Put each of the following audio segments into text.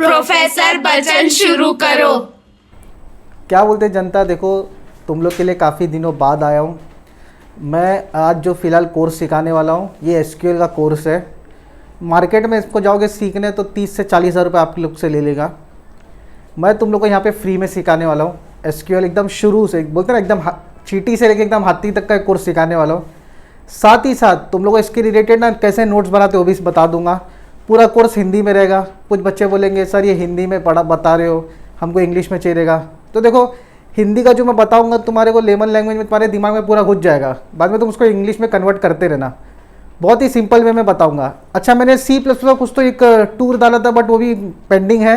Professor Bachchan शुरू करो। क्या बोलते हैं जनता, देखो तुम लोग के लिए काफ़ी दिनों बाद आया हूँ। मैं आज जो फ़िलहाल कोर्स सिखाने वाला हूँ ये एसक्यूएल का कोर्स है। मार्केट में इसको जाओगे सीखने तो 30 से 40 हज़ार रुपये आप लोग से ले लेगा। मैं तुम लोग को यहाँ पे फ्री में सिखाने वाला हूँ एसक्यूएल, एकदम शुरू से बोलते हैं ना, एकदम चीटी से लेके एकदम हाथी तक का कोर्स सिखाने वाला हूँ। साथ ही साथ तुम लोग को इसके रिलेटेड ना कैसे नोट्स बनाते हो वो भी बता दूंगा। पूरा कोर्स हिंदी में रहेगा। कुछ बच्चे बोलेंगे सर ये हिंदी में पढ़ा बता रहे हो, हमको इंग्लिश में चाहिएगा। तो देखो हिंदी का जो मैं बताऊंगा तुम्हारे को लेमन लैंग्वेज में तुम्हारे दिमाग में पूरा घुस जाएगा, बाद में तुम उसको इंग्लिश में कन्वर्ट करते रहना। बहुत ही सिंपल वे में बताऊंगा। अच्छा, मैंने C++ का कुछ तो एक टूर डाला था बट वो भी पेंडिंग है,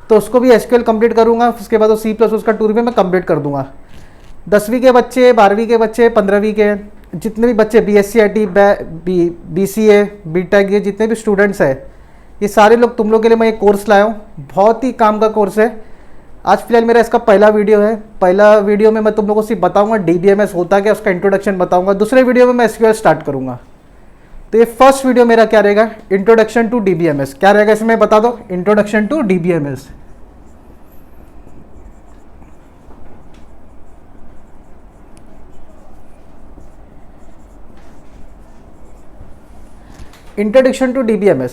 तो उसको भी एसक्यूएल कंप्लीट करूँगा। उसके बाद वो C++ का टूर भी मैं कंप्लीट कर दूँगा। 10वीं के बच्चे, 12वीं के बच्चे, 15वीं के जितने भी बच्चे BSc IT, BCA, BTech, ये जितने भी स्टूडेंट्स हैं, ये सारे लोग तुम लोग के लिए मैं ये कोर्स लाया हूँ। बहुत ही काम का कोर्स है। आज फिलहाल मेरा इसका पहला वीडियो है। पहला वीडियो में मैं तुम लोगों को सिर्फ बताऊंगा DBMS होता क्या, उसका इंट्रोडक्शन बताऊंगा। दूसरे वीडियो में मैं SQL स्टार्ट करूंगा। तो ये फर्स्ट वीडियो मेरा क्या रहेगा, इंट्रोडक्शन टू DBMS। क्या रहेगा इसमें बता दो, introduction to DBMS। Introduction to DBMS।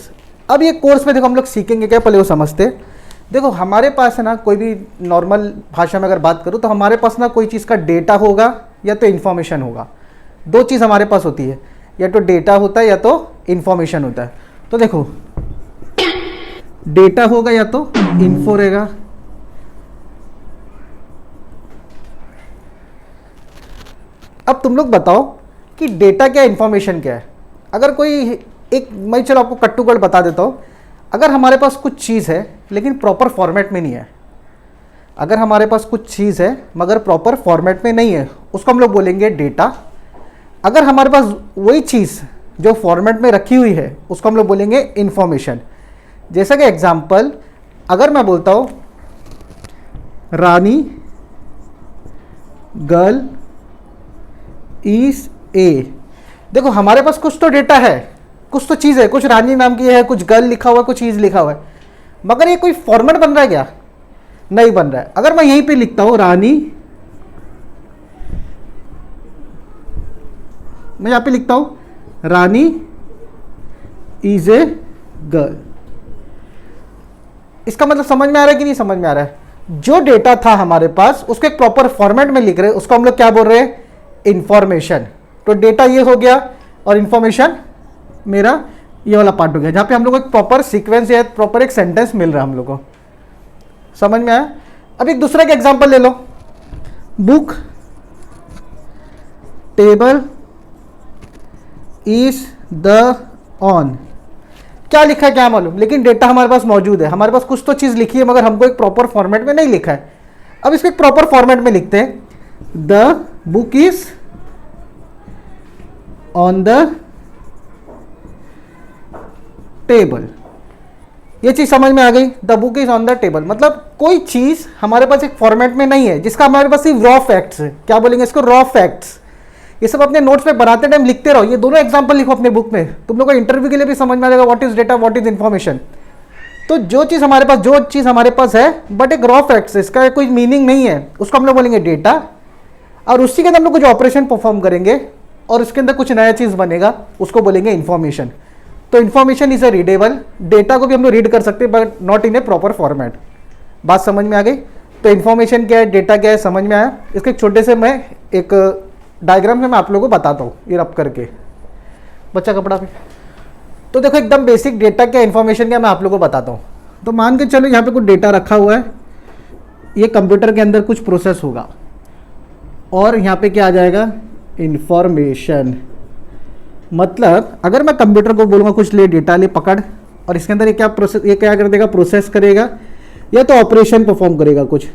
अब ये कोर्स में देखो हम लोग सीखेंगे क्या, पहले वो समझते। देखो हमारे पास है ना, कोई भी नॉर्मल भाषा में अगर बात करूँ तो हमारे पास ना कोई चीज़ का डेटा होगा या तो इन्फॉर्मेशन होगा। दो चीज़ हमारे पास होती है, या तो डेटा होता है या तो इन्फॉर्मेशन होता है। तो देखो डेटा होगा या तो इन्फो रहेगा। अब तुम लोग बताओ कि डेटा क्या, इन्फॉर्मेशन क्या है। अगर कोई एक, मैं चलो आपको कट्टुकड़ बता देता हूँ। अगर हमारे पास कुछ चीज़ है लेकिन प्रॉपर फॉर्मेट में नहीं है, अगर हमारे पास कुछ चीज़ है मगर प्रॉपर फॉर्मेट में नहीं है, उसको हम लोग बोलेंगे डेटा। अगर हमारे पास वही चीज़ जो फॉर्मेट में रखी हुई है उसको हम लोग बोलेंगे इन्फॉर्मेशन। जैसा कि एग्जांपल, अगर मैं बोलता हूँ रानी गर्ल इज ए, देखो हमारे पास कुछ तो डेटा है, कुछ तो चीज़ है, कुछ रानी नाम की है, कुछ गर्ल लिखा हुआ है, कुछ चीज़ लिखा हुआ है, मगर ये कोई फॉर्मेट बन रहा है क्या, नहीं बन रहा है। अगर मैं यहीं पे लिखता हूं रानी, मैं यहां पे लिखता हूं रानी इज ए गर्ल, इसका मतलब समझ में आ रहा है कि नहीं समझ में आ रहा है। जो डेटा था हमारे पास उसको एक प्रॉपर फॉर्मेट में लिख रहे हैं, उसको हम लोग क्या बोल रहे हैं, इंफॉर्मेशन। तो डेटा ये हो गया और इंफॉर्मेशन मेरा ये वाला पार्ट हो गया, जहां पे हम लोग को एक प्रॉपर सीक्वेंस या प्रॉपर एक सेंटेंस मिल रहा है हम लोग को। समझ में आया। अब एक दूसरा का एग्जांपल ले लो, book table is the on. क्या लिखा है क्या मालूम, लेकिन डेटा हमारे पास मौजूद है। हमारे पास कुछ तो चीज लिखी है मगर हमको एक प्रॉपर फॉर्मेट में नहीं लिखा है। अब इसको एक प्रॉपर फॉर्मेट में लिखते हैं, the book is on the table. ये चीज समझ में आ गई, the book is on the table. मतलब कोई चीज हमारे पास एक फॉर्मेट में नहीं है जिसका हमारे पास सिर्फ रॉ फैक्ट्स है। क्या बोलेंगे इसको, रॉ फैक्ट्स। ये सब अपने नोट्स में बनाते टाइम लिखते रहो। ये दोनों एग्जांपल लिखो अपने बुक में, तुम लोग को इंटरव्यू के लिए भी समझ में आ जाएगा what is data, what is information. तो जो चीज हमारे पास है बट एक रॉ फैक्ट्स है, इसका कोई मीनिंग नहीं है, उसको हम लोग बोलेंगे डेटा। और उसी के अंदर हम लोग कुछ ऑपरेशन परफॉर्म करेंगे और उसके अंदर कुछ नया चीज बनेगा, उसको बोलेंगे इंफॉर्मेशन। तो information is a readable, data को भी हम लोग रीड कर सकते हैं but not in A proper format. बात समझ में आ गई। तो इन्फॉर्मेशन क्या है, डेटा क्या है, समझ में आया। इसके एक छोटे से मैं एक डायग्राम में मैं आप लोगों को बताता हूँ, ये रब करके बच्चा कपड़ा पे। तो देखो एकदम बेसिक डेटा क्या, इन्फॉर्मेशन क्या, मैं आप लोगों को बताता हूँ। तो मान के चलो यहाँ पे कुछ डेटा रखा हुआ है, ये कंप्यूटर के अंदर कुछ प्रोसेस होगा और यहाँ पे क्या आ जाएगा, इंफॉर्मेशन। मतलब अगर मैं कंप्यूटर को बोलूँगा कुछ ले डेटा ले पकड़, और इसके अंदर ये क्या प्रोसेस, ये क्या कर देगा, प्रोसेस करेगा या तो ऑपरेशन परफॉर्म करेगा, कुछ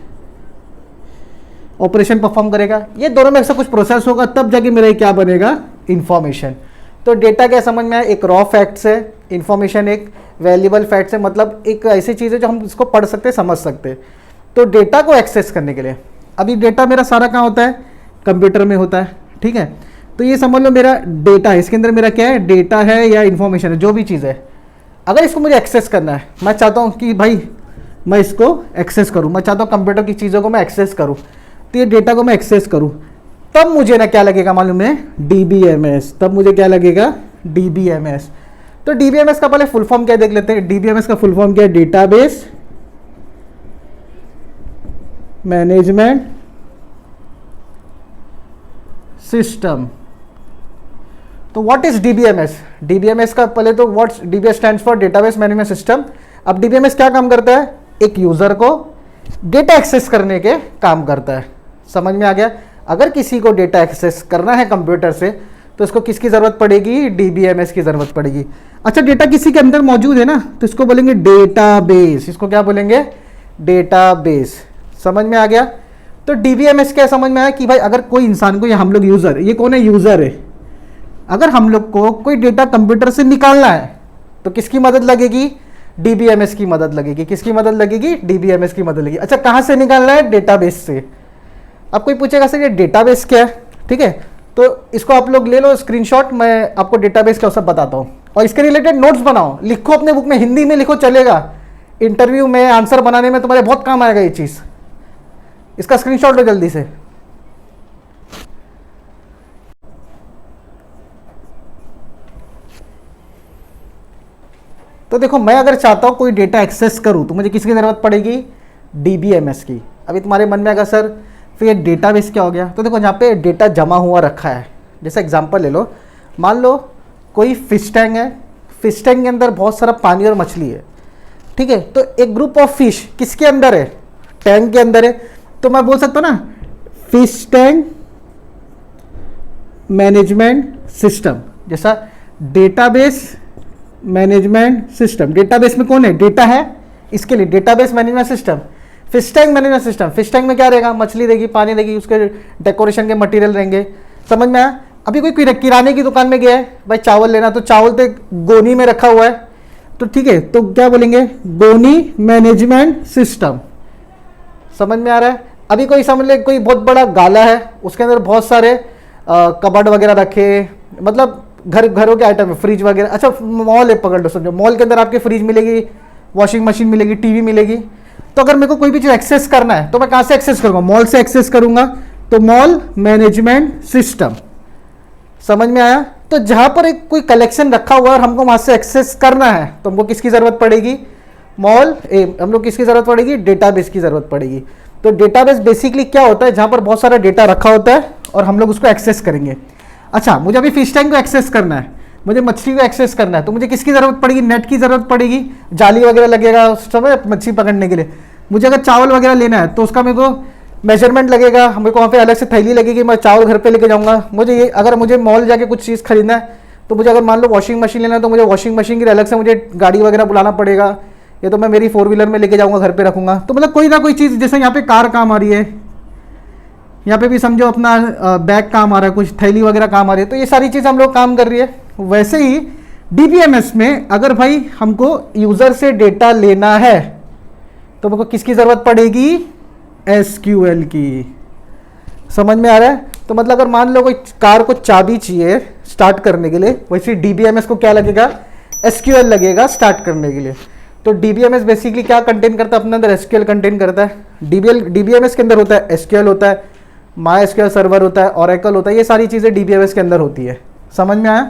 ऑपरेशन परफॉर्म करेगा। ये दोनों में से कुछ प्रोसेस होगा, तब जाके मेरा ये क्या बनेगा, इंफॉर्मेशन। तो डेटा क्या समझ में आया, एक रॉ फैक्ट्स है, इंफॉर्मेशन एक वैल्यूएबल फैक्ट्स है, मतलब एक ऐसी चीज़ है जो हम इसको पढ़ सकते समझ सकते। तो डेटा को एक्सेस करने के लिए, अभी डेटा मेरा सारा कहाँ होता है, कंप्यूटर में होता है, ठीक है। तो ये समझ लो मेरा डेटा है, इसके अंदर मेरा क्या है, डेटा है या इन्फॉर्मेशन है, जो भी चीज़ है। अगर इसको मुझे एक्सेस करना है, मैं चाहता हूँ कि भाई मैं इसको एक्सेस करूँ, मैं चाहता हूँ कंप्यूटर की चीज़ों को मैं एक्सेस करूँ, तो ये डेटा को मैं एक्सेस करूँ, तब मुझे ना क्या लगेगा मालूम है, DBMS। तब मुझे क्या लगेगा, DBMS। तो DBMS का पहले फुल फॉर्म क्या देख लेते हैं। DBMS का फुल फॉर्म क्या है, डेटाबेस मैनेजमेंट सिस्टम। तो व्हाट इज DBMS? DBMS का पहले तो what's DBMS stands for database management system. अब DBMS क्या काम करता है, एक यूजर को डेटा एक्सेस करने के काम करता है। समझ में आ गया? अगर किसी को डेटा एक्सेस करना है कंप्यूटर से तो इसको किसकी जरूरत पड़ेगी, DBMS की जरूरत पड़ेगी। अच्छा, डेटा किसी के अंदर मौजूद है ना, तो इसको बोलेंगे डेटाबेस। इसको क्या बोलेंगे, डेटाबेस। समझ में आ गया? तो DBMS क्या समझ में आया कि भाई अगर कोई इंसान को, या हम लोग यूजर, ये कौन है, यूजर है, अगर हम लोग को कोई डेटा कंप्यूटर से निकालना है तो किसकी मदद लगेगी, DBMS की मदद लगेगी। किसकी मदद लगेगी, DBMS की मदद लगेगी। अच्छा, कहां से निकालना है, डेटाबेस से। अब कोई पूछेगा सर ये डेटाबेस क्या है, ठीक है, तो इसको आप लोग ले लो स्क्रीनशॉट, मैं आपको डेटाबेस का सब बताता हूँ, और इसके रिलेटेड नोट्स बनाओ, लिखो अपने बुक में, हिंदी में लिखो चलेगा, इंटरव्यू में आंसर बनाने में तुम्हारे बहुत काम आएगा ये चीज़। इसका स्क्रीनशॉट लो जल्दी से। तो देखो, मैं अगर चाहता हूं कोई डेटा एक्सेस करूं तो मुझे किसकी जरूरत पड़ेगी, DBMS की। अभी तुम्हारे मन में आएगा सर फिर ये डेटाबेस क्या हो गया। तो देखो, यहाँ पे डेटा जमा हुआ रखा है। जैसे एग्जांपल ले लो, मान लो कोई फिश टैंक है, फिश टैंक के अंदर बहुत सारा पानी और मछली है, ठीक है, तो एक ग्रुप ऑफ फिश किसके अंदर है, टैंक के अंदर है। तो मैं बोल सकता हूँ ना, फिश टैंक मैनेजमेंट सिस्टम, जैसा डेटाबेस मैनेजमेंट सिस्टम। डेटाबेस में कौन है, डेटा है, इसके लिए database management system. Fish tank management system, fish tank में क्या रहेगा, मछली रहेगी, पानी रहेगी, उसके डेकोरेशन के मटेरियल रहेंगे। समझ में आया? अभी कोई किराने की दुकान में गया है, भाई चावल लेना, तो चावल तो एक गोनी में रखा हुआ है, तो ठीक है, तो क्या बोलेंगे, गोनी मैनेजमेंट सिस्टम। समझ में आ रहा है? अभी कोई समझ ले कोई बहुत बड़ा गाला है, उसके अंदर बहुत सारे कबर्ड वगैरह रखे, मतलब घरों के आइटम है, फ्रिज वगैरह। अच्छा, मॉल है, पकड़ लो, समझो मॉल के अंदर आपके फ्रिज मिलेगी, वॉशिंग मशीन मिलेगी, टीवी मिलेगी। तो अगर मेरे को कोई भी चीज़ एक्सेस करना है तो मैं कहाँ से एक्सेस करूँगा, मॉल से एक्सेस करूँगा, तो मॉल मैनेजमेंट सिस्टम। समझ में आया? तो जहाँ पर एक कोई कलेक्शन रखा हुआ है और हमको वहाँ से एक्सेस करना है तो हमको किसकी ज़रूरत पड़ेगी, हम लोग किसकी ज़रूरत पड़ेगी, डेटाबेस की ज़रूरत पड़ेगी। तो डेटाबेस बेसिकली क्या होता है, जहाँ पर बहुत सारा डेटा रखा होता है और हम लोग उसको एक्सेस करेंगे। अच्छा, मुझे अभी फिश टैंक को एक्सेस करना है, मुझे मछली को एक्सेस करना है, तो मुझे किसकी ज़रूरत पड़ेगी, नेट की ज़रूरत पड़ेगी, जाली वगैरह लगेगा उस समय मछली पकड़ने के लिए। मुझे अगर चावल वगैरह लेना है तो उसका मेरे को मेजरमेंट लगेगा, मेरे को वहाँ पे अलग से थैली लगेगी, मैं चावल घर पे लेके जाऊँगा। मुझे ये अगर मुझे मॉल जाके कुछ चीज़ खरीदना है तो मुझे अगर मान लो वॉशिंग मशीन लेना है तो मुझे वॉशिंग मशीन के लिए अलग से मुझे गाड़ी वगैरह बुलाना पड़ेगा, या तो मैं मेरी 4 व्हीलर में लेके जाऊँगा, घर पे रखूँगा। तो मतलब कोई ना कोई चीज़, जैसे यहाँ पे कार काम आ रही है, यहाँ पे भी समझो अपना बैग काम आ रहा है, कुछ थैली वगैरह काम आ रही है, तो ये सारी चीज़ हम लोग काम कर रही है। वैसे ही DBMS में अगर भाई हमको यूज़र से डेटा लेना है तो हमको किसकी ज़रूरत पड़ेगी, SQL की। समझ में आ रहा है? तो मतलब अगर मान लो कोई कार को चाबी चाहिए स्टार्ट करने के लिए, वैसे DBMS को क्या लगेगा, SQL लगेगा स्टार्ट करने के लिए। तो DBMS बेसिकली क्या कंटेन करता है, अपने अंदर SQL कंटेन करता है। DBMS के अंदर होता है SQL होता है, MySQL सर्वर होता है, Oracle होता है, ये सारी चीज़ें DBMS के अंदर होती है। समझ में आया?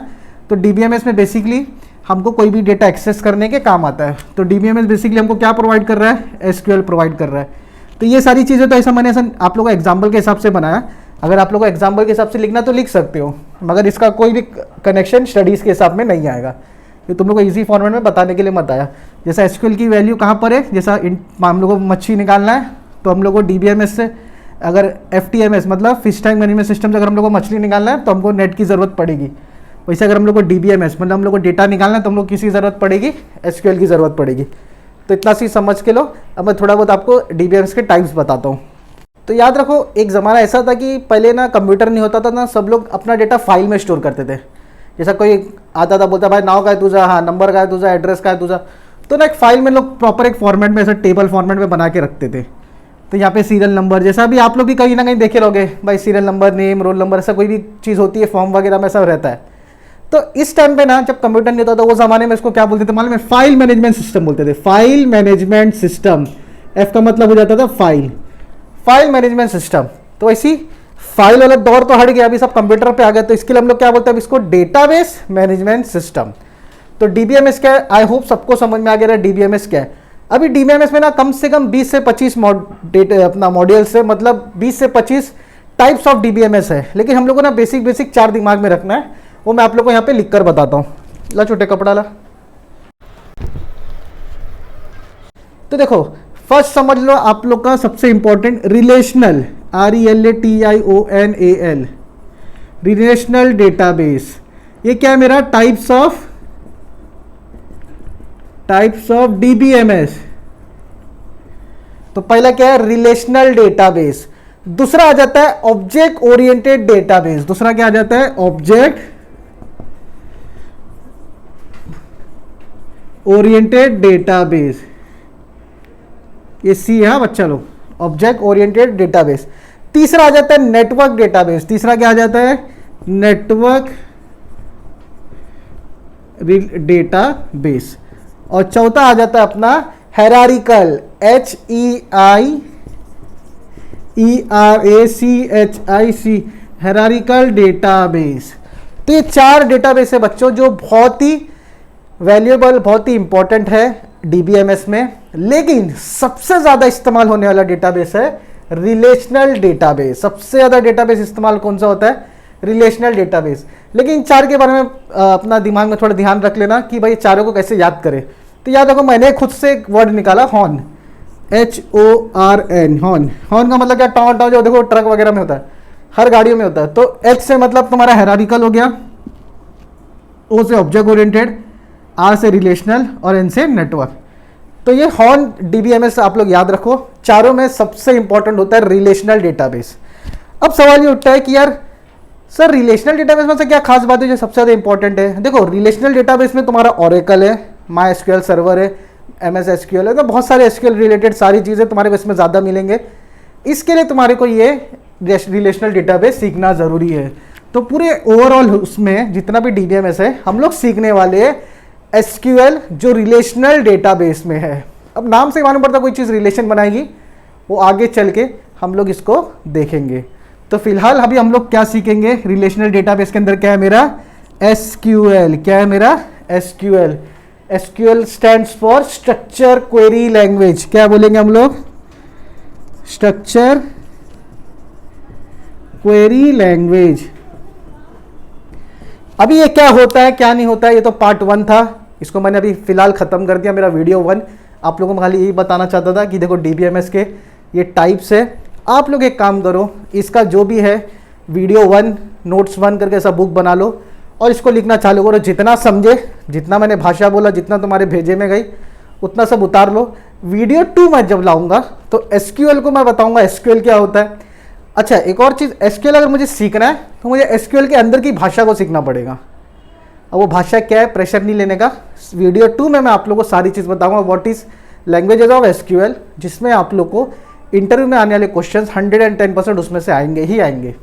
तो DBMS में बेसिकली हमको कोई भी डेटा एक्सेस करने के काम आता है। तो DBMS बेसिकली हमको क्या प्रोवाइड कर रहा है, SQL प्रोवाइड कर रहा है। तो ये सारी चीज़ें तो मैंने आप लोगों को एग्जाम्पल के हिसाब से बनाया। अगर आप लोगों को एग्जाम्पल के हिसाब से लिखना तो लिख सकते हो, मगर इसका कोई भी कनेक्शन स्टडीज़ के हिसाब में नहीं आएगा। ये तुम लोग को ईजी फॉर्मेट में बताने के लिए मत आया। जैसा SQL की वैल्यू कहाँ पर है, जैसा हम लोग को मच्छी निकालना है तो हम लोग को DBMS से, अगर FTMS मतलब फिश टैंक मैनेजमेंट सिस्टम से अगर हम लोग को मछली निकालना है तो हमको नेट की ज़रूरत पड़ेगी। वैसे अगर हम लोग को DBMS मतलब हम लोग को डेटा निकालना है तो हम लोग किसी ज़रूरत पड़ेगी, SQL की ज़रूरत पड़ेगी। तो इतना सी समझ के लो। अब मैं थोड़ा बहुत आपको DBMS के टाइप्स बताता हूँ। तो याद रखो, एक ज़माना ऐसा था कि पहले ना कंप्यूटर नहीं होता था ना, सब लोग अपना डेटा फाइल में स्टोर करते थे। जैसा कोई आता था, बोलता भाई नाव का है तुझा, हाँ नंबर का है तुझा, एड्रेस का है तुझा, तो ना एक फाइल में लोग प्रॉपर एक फॉर्मेट में, ऐसा टेबल फॉर्मेट में बना के रखते थे। तो यहाँ पे सीरियल नंबर, जैसा भी आप लोग भी कहीं ना कहीं देखे रहोगे भाई, serial number, name, roll number, ऐसा कोई भी चीज़ होती है फॉर्म वगैरह में सब रहता है। तो इस टाइम पे ना जब कंप्यूटर नहीं होता था वो ज़माने में इसको क्या बोलते थे मालूम है, फाइल मैनेजमेंट सिस्टम बोलते थे। फाइल मैनेजमेंट सिस्टम, F का मतलब हो जाता था फाइल मैनेजमेंट सिस्टम। तो ऐसी फाइल वाला दौर तो हट गया, अभी सब कंप्यूटर पे आ गया, तो इसके लिए हम लोग क्या बोलते हैं, अब इसको डेटाबेस मैनेजमेंट सिस्टम। तो डीबीएमएस क्या है, आई होप सबको समझ में आ गया डीबीएमएस क्या है। अभी डीबीएमएस में ना कम से कम 20 से 25 अपना मॉड्यूल्स है, मतलब 20 से 25 टाइप्स ऑफ डीबीएमएस है, लेकिन हम लोग को ना बेसिक 4 दिमाग में रखना है, वो मैं आप लोग को यहाँ पे लिख कर बताता हूँ। ला छोटे कपड़ा ला। तो देखो फर्स्ट समझ लो आप लोग का सबसे important relational, RELATIONAL, relational database. ये क्या है मेरा, टाइप्स ऑफ डीबीएमएस। तो पहला क्या है, रिलेशनल डेटाबेस। दूसरा आ जाता है ऑब्जेक्ट ओरिएंटेड डेटाबेस। दूसरा क्या आ जाता है, ऑब्जेक्ट ओरिएंटेड डेटाबेस। ये सी है बच्चा लोग, ऑब्जेक्ट ओरिएंटेड डेटाबेस। तीसरा आ जाता है नेटवर्क डेटाबेस। तीसरा क्या आ जाता है, नेटवर्क डेटाबेस। और चौथा आ जाता है अपना हायरार्किकल, HERACHIC, हायरार्किकल डेटाबेस। तो ये 4 डेटाबेस है बच्चों जो बहुत ही वैल्यूएबल, बहुत ही इंपॉर्टेंट है डीबीएमएस में। लेकिन सबसे ज़्यादा इस्तेमाल होने वाला डेटाबेस है रिलेशनल डेटाबेस। सबसे ज़्यादा डेटाबेस इस्तेमाल कौन सा होता है, रिलेशनल डेटाबेस। लेकिन इन 4 के बारे में अपना दिमाग में थोड़ा ध्यान रख लेना कि भाई चारों को कैसे याद करें। तो याद रखो, मैंने खुद से एक वर्ड निकाला, हॉर्न, HORN, हॉर्न। हॉर्न का मतलब क्या, टाउ टाउ जो देखो ट्रक वगैरह में होता है, हर गाड़ियों में होता है। तो H से मतलब तुम्हारा हायरार्किकल हो गया, O से ऑब्जेक्ट ओरिएंटेड, R से रिलेशनल और N से नेटवर्क। तो ये हॉर्न डीबीएमएस आप लोग याद रखो। चारों में सबसे इंपॉर्टेंट होता है रिलेशनल डेटाबेस। अब सवाल ये उठता है कि यार सर रिलेशनल डेटाबेस में से क्या खास बात है जो सबसे ज़्यादा इंपॉर्टेंट है। देखो रिलेशनल डेटाबेस में तुम्हारा ओरेकल है, MySQL सर्वर है, MS SQL है, तो बहुत सारे SQL रिलेटेड सारी चीज़ें तुम्हारे को इसमें ज़्यादा मिलेंगे। इसके लिए तुम्हारे को ये रिलेशनल डेटाबेस सीखना ज़रूरी है। तो पूरे ओवरऑल उसमें जितना भी डीबीएमएस है हम लोग सीखने वाले हैं SQL जो रिलेशनल डेटाबेस में है। अब नाम से मालूम पड़ता कोई चीज़ रिलेशन बनाएगी, वो आगे चल के हम लोग इसको देखेंगे। तो फिलहाल अभी हम लोग क्या सीखेंगे, रिलेशनल डेटाबेस के अंदर क्या है मेरा, SQL। क्या है मेरा, SQL। SQL stands for structure query language. क्या बोलेंगे हम लोग, स्ट्रक्चर क्वेरी लैंग्वेज। अभी ये क्या होता है क्या नहीं होता है, ये तो पार्ट 1 था, इसको मैंने अभी फिलहाल ख़त्म कर दिया। मेरा वीडियो 1 आप लोगों को खाली यही बताना चाहता था कि देखो डीबीएमएस के ये टाइप्स है। आप लोग एक काम करो, इसका जो भी है वीडियो 1 नोट्स 1 करके ऐसा बुक बना लो और इसको लिखना चालू करो। जितना समझे, जितना मैंने भाषा बोला, जितना तुम्हारे भेजे में गई, उतना सब उतार लो। वीडियो 2 मैं जब लाऊंगा तो SQL को मैं बताऊंगा SQL क्या होता है। अच्छा एक और चीज़, SQL अगर मुझे सीखना है तो मुझे SQL के अंदर की भाषा को सीखना पड़ेगा। अब वो भाषा क्या है, प्रेशर नहीं लेने का। वीडियो 2 में मैं आप लोगों को सारी चीज़ बताऊंगा, what is languages of SQL, जिसमें आप लोग को इंटरव्यू में आने वाले क्वेश्चंस 110% उसमें से आएंगे ही आएंगे।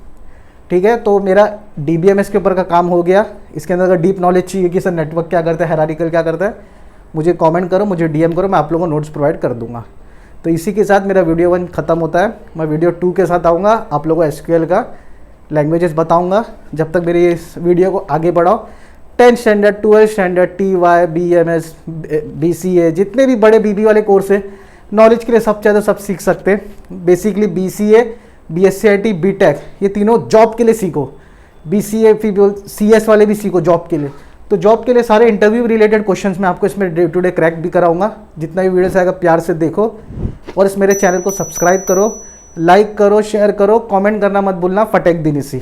ठीक है, तो मेरा डीबीएमएस के ऊपर का काम हो गया। इसके अंदर अगर डीप नॉलेज चाहिए कि सर नेटवर्क क्या करता है, हायरार्किकल क्या करता है, मुझे कमेंट करो, मुझे डीएम करो, मैं आप लोगों को नोट्स प्रोवाइड कर दूंगा। तो इसी के साथ मेरा वीडियो 1 खत्म होता है। मैं वीडियो 2 के साथ आऊँगा, आप लोगों को SQL का लैंग्वेजेस बताऊँगा। जब तक मेरी इस वीडियो को आगे बढ़ाओ, 10th standard, 12th standard, TY, BMS, BCA, जितने भी बड़े BB वाले कोर्स है नॉलेज के लिए सब चाहे तो सब सीख सकते हैं। बेसिकली BCA, BSc BTech ये तीनों जॉब के लिए सीखो। BCA CS वाले भी सीखो जॉब के लिए। तो जॉब के लिए सारे इंटरव्यू रिलेटेड क्वेश्चंस मैं आपको इसमें डे टू डे क्रैक भी कराऊंगा। जितना भी वीडियोस आएगा प्यार से देखो और इस मेरे चैनल को सब्सक्राइब करो, लाइक करो, शेयर करो, कमेंट करना मत भूलना। फटेक दिन इसी।